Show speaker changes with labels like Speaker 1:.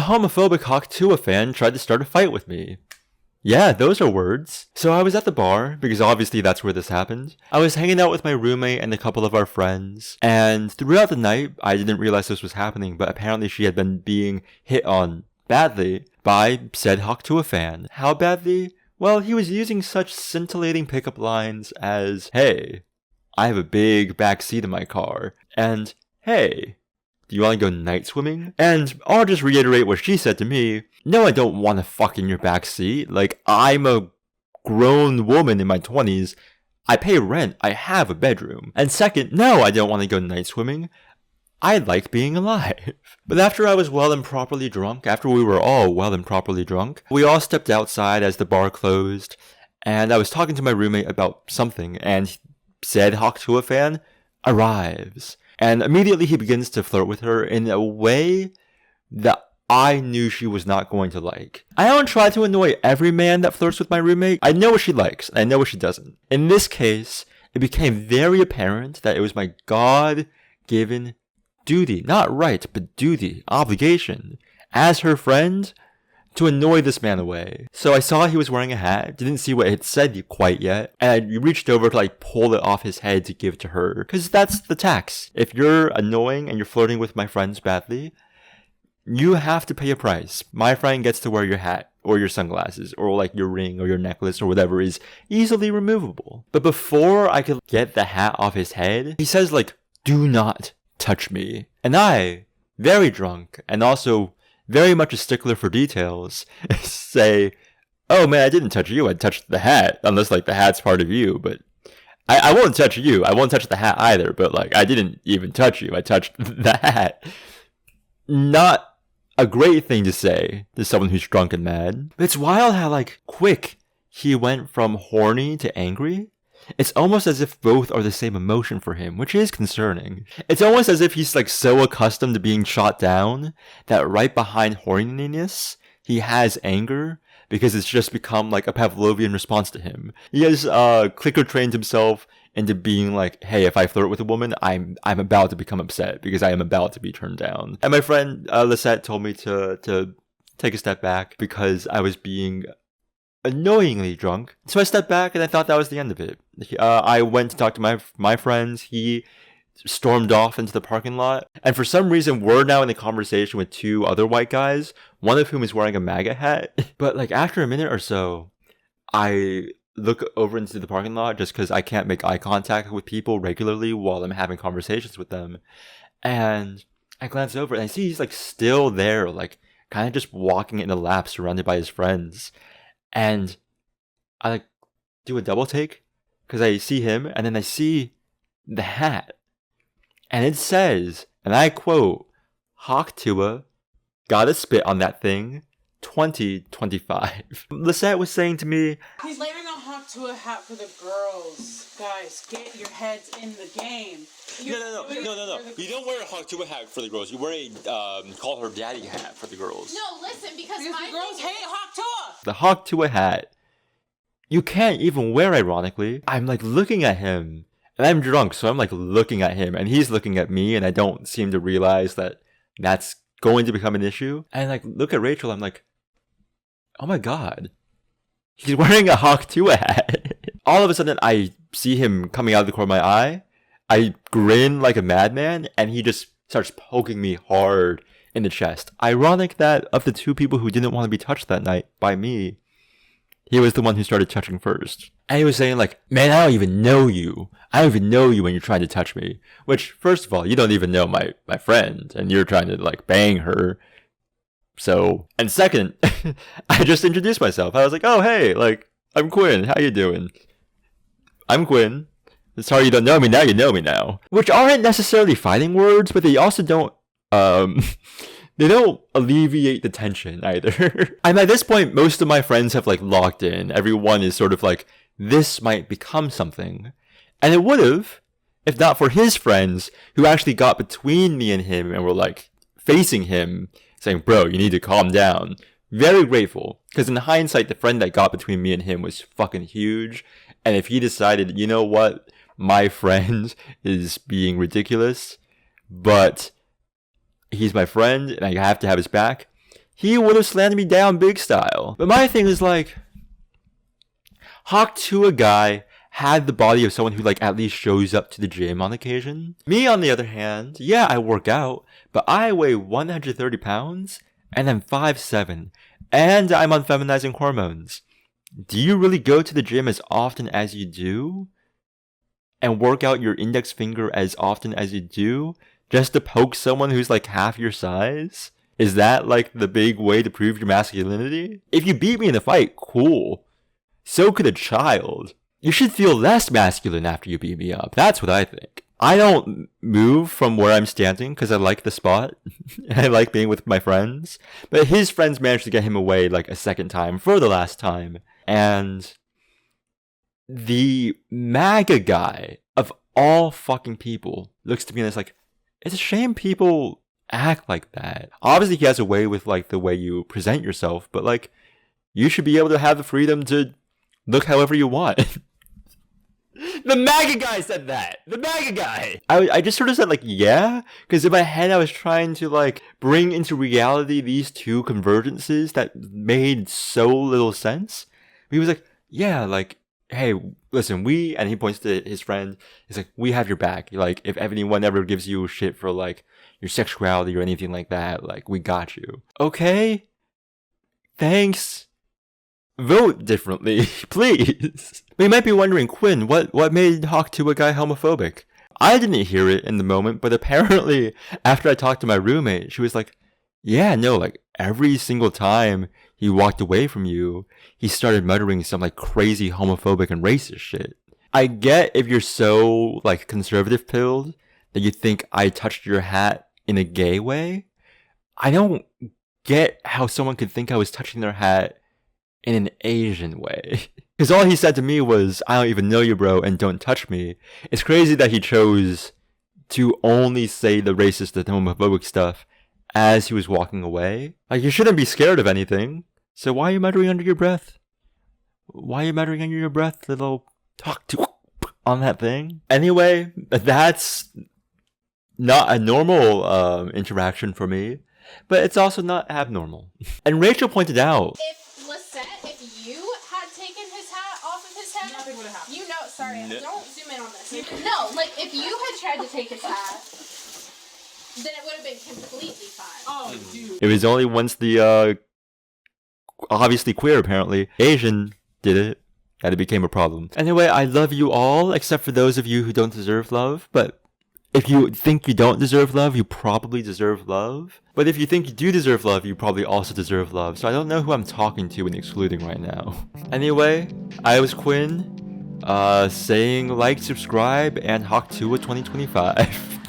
Speaker 1: A homophobic Tuah fan tried to start a fight with me. Yeah, those are words. So I was at the bar, because obviously that's where this happened. I was hanging out with my roommate and a couple of our friends, and throughout the night, I didn't realize this was happening, but apparently she had been being hit on badly by said Tuah fan. How badly? Well, he was using such scintillating pickup lines as, hey, I have a big back seat in my car, and hey, do you want to go night swimming? And I'll just reiterate what she said to me. No, I don't want to fuck in your backseat. Like, I'm a grown woman in my 20s. I pay rent. I have a bedroom. And second, no, I don't want to go night swimming. I like being alive. But after I was well and properly drunk, after we were all well and properly drunk, we all stepped outside as the bar closed. And I was talking to my roommate about something, and said Tuah fan arrives. And immediately he begins to flirt with her in a way that I knew she was not going to like. I don't try to annoy every man that flirts with my roommate. I know what she likes, and I know what she doesn't. In this case, it became very apparent that it was my God-given duty, not right, but duty, obligation, as her friend, to annoy this man away. So I saw he was wearing a hat, didn't see what it said quite yet, and I reached over to like pull it off his head to give to her. Cause that's the tax. If you're annoying and you're flirting with my friends badly, you have to pay a price. My friend gets to wear your hat, or your sunglasses, or like your ring, or your necklace, or whatever is easily removable. But before I could get the hat off his head, he says like, do not touch me. And I, very drunk, and also very much a stickler for details, say, oh man, I didn't touch you, I touched the hat, unless like the hat's part of you, but I won't touch you, I won't touch the hat either, but like I didn't even touch you, I touched the hat. Not a great thing to say to someone who's drunk and mad. But it's wild how like quick he went from horny to angry. It's almost as if both are the same emotion for him, which is concerning. It's almost as if he's like so accustomed to being shot down that right behind horniness, he has anger because it's just become like a Pavlovian response to him. He has clicker trained himself into being like, hey, if I flirt with a woman, I'm about to become upset because I am about to be turned down. And my friend Lisette told me to take a step back because I was being annoyingly drunk. So I stepped back and I thought that was the end of it. I went to talk to my friends. He stormed off into the parking lot. And for some reason, we're now in a conversation with two other white guys, one of whom is wearing a MAGA hat. But like after a minute or so, I look over into the parking lot just because I can't make eye contact with people regularly while I'm having conversations with them. And I glance over and I see he's like still there, like kind of just walking in a lap surrounded by his friends. And I like do a double take because I see him and then I see the hat. And it says, and I quote, Tuah, gotta spit on that thing, 2025. Lisette was saying to me,
Speaker 2: he's wearing a Tuah hat for the girls. Guys, get your heads in the game.
Speaker 1: No. You don't wear a Tuah hat for the girls. You wear a call her daddy hat for the girls.
Speaker 3: No, listen, because
Speaker 2: the girls hate Tuah.
Speaker 1: The Tuah hat, you can't even wear ironically. I'm like looking at him. And I'm drunk, so I'm like looking at him, and he's looking at me, and I don't seem to realize that that's going to become an issue. And like, look at Rachel, I'm like, oh my god, he's wearing a Tuah hat. All of a sudden, I see him coming out of the corner of my eye. I grin like a madman, and he just starts poking me hard in the chest. Ironic that of the two people who didn't want to be touched that night by me, he was the one who started touching first. And he was saying like, man, I don't even know you. I don't even know you when you're trying to touch me. Which, first of all, you don't even know my friend. And you're trying to like bang her. So, and second, I just introduced myself. I was like, oh, hey, like, I'm Quinn. How you doing? I'm Quinn. Sorry you don't know me now, you know me now. Which aren't necessarily fighting words, but they also don't, they don't alleviate the tension either. And at this point, most of my friends have like locked in. Everyone is sort of like, this might become something. And it would have, if not for his friends who actually got between me and him and were like facing him saying, bro, you need to calm down. Very grateful. Because in hindsight, the friend that got between me and him was fucking huge. And if he decided, you know what, my friend is being ridiculous, but he's my friend and I have to have his back, he would have slammed me down big style. But my thing is like, Hawk Tuah guy had the body of someone who like at least shows up to the gym on occasion. Me on the other hand, yeah, I work out, but I weigh 130 pounds and I'm 5'7", and I'm on feminizing hormones. Do you really go to the gym as often as you do? And work out your index finger as often as you do? Just to poke someone who's like half your size? Is that like the big way to prove your masculinity? If you beat me in a fight, cool. So could a child. You should feel less masculine after you beat me up. That's what I think. I don't move from where I'm standing because I like the spot. I like being with my friends. But his friends managed to get him away like a second time for the last time. And the MAGA guy of all fucking people looks to me and it's like, it's a shame people act like that. Obviously he has a way with like the way you present yourself, but like you should be able to have the freedom to look however you want. The MAGA guy said that. The MAGA guy. I just sort of said like, yeah, because in my head I was trying to like bring into reality these two convergences that made so little sense. He was like, yeah, like, hey, listen, and he points to his friend, he's like, we have your back. Like, if anyone ever gives you shit for like your sexuality or anything like that, like, we got you. Okay? Thanks. Vote differently, please. But you might be wondering, Quinn, what made Hawk Tuah guy homophobic? I didn't hear it in the moment, but apparently after I talked to my roommate, she was like, yeah, no, like every single time he walked away from you, he started muttering some like crazy homophobic and racist shit. I get if you're so like conservative pilled that you think I touched your hat in a gay way. I don't get how someone could think I was touching their hat in an Asian way. Because all he said to me was, I don't even know you, bro, and don't touch me. It's crazy that he chose to only say the racist and homophobic stuff as he was walking away. Like, you shouldn't be scared of anything. So why are you muttering under your breath? Why are you muttering under your breath, little talk to on that thing? Anyway, that's not a normal interaction for me, but it's also not abnormal. And Rachel pointed out,
Speaker 3: if you had taken his hat off of his head,
Speaker 2: Nothing would have happened.
Speaker 3: you know, sorry, don't zoom in on this. No, like, if you had tried to take his hat, then it would have been completely fine.
Speaker 2: Oh, dude.
Speaker 1: it was only once the, obviously queer apparently, Asian did it, that it became a problem. Anyway, I love you all, except for those of you who don't deserve love, but if you think you don't deserve love, you probably deserve love. But if you think you do deserve love, you probably also deserve love. So I don't know who I'm talking to and excluding right now. Anyway, I was Quinn, saying like, subscribe, and Hawk Tuah 2025.